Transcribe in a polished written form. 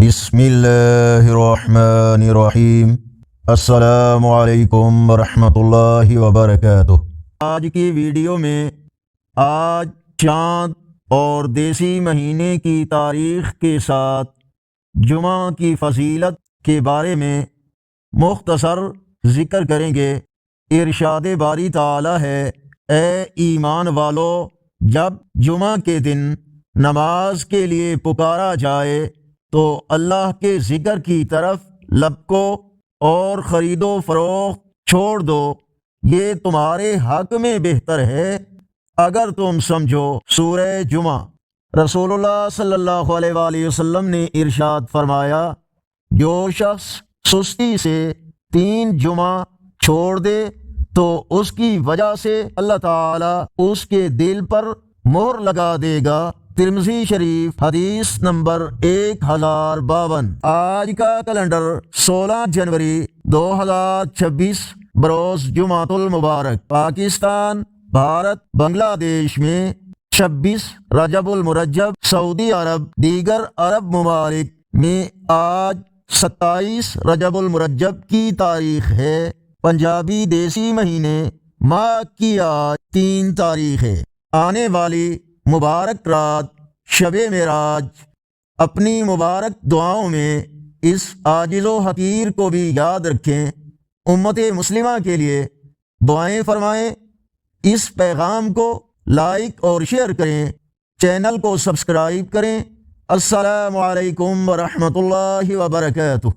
بسم اللہ الرحمن الرحیم۔ السلام علیکم ورحمۃ اللہ وبرکاتہ۔ آج کی ویڈیو میں آج چاند اور دیسی مہینے کی تاریخ کے ساتھ جمعہ کی فضیلت کے بارے میں مختصر ذکر کریں گے۔ ارشاد باری تعالی ہے، اے ایمان والو، جب جمعہ کے دن نماز کے لیے پکارا جائے تو اللہ کے ذکر کی طرف لپکو اور خرید و فروخت چھوڑ دو، یہ تمہارے حق میں بہتر ہے اگر تم سمجھو۔ سورہ جمعہ۔ رسول اللہ صلی اللہ علیہ وآلہ وسلم نے ارشاد فرمایا، جو شخص سستی سے 3 جمعہ چھوڑ دے تو اس کی وجہ سے اللہ تعالی اس کے دل پر مہر لگا دے گا۔ ترمذی شریف، حدیث نمبر 1052۔ آج کا کیلنڈر 16 جنوری 2026 بروز جمعۃ المبارک۔ پاکستان، بھارت، بنگلہ دیش میں 26 رجب المرجب، سعودی عرب دیگر عرب ممالک میں آج 27 رجب المرجب کی تاریخ ہے۔ پنجابی دیسی مہینے ماہ کی آج 3 تاریخ ہے۔ آنے والی مبارک رات شب معراج، اپنی مبارک دعاؤں میں اس عاجز و حقیر کو بھی یاد رکھیں۔ امت مسلمہ کے لیے دعائیں فرمائیں۔ اس پیغام کو لائک اور شیئر کریں، چینل کو سبسکرائب کریں۔ السلام علیکم ورحمۃ اللہ وبرکاتہ۔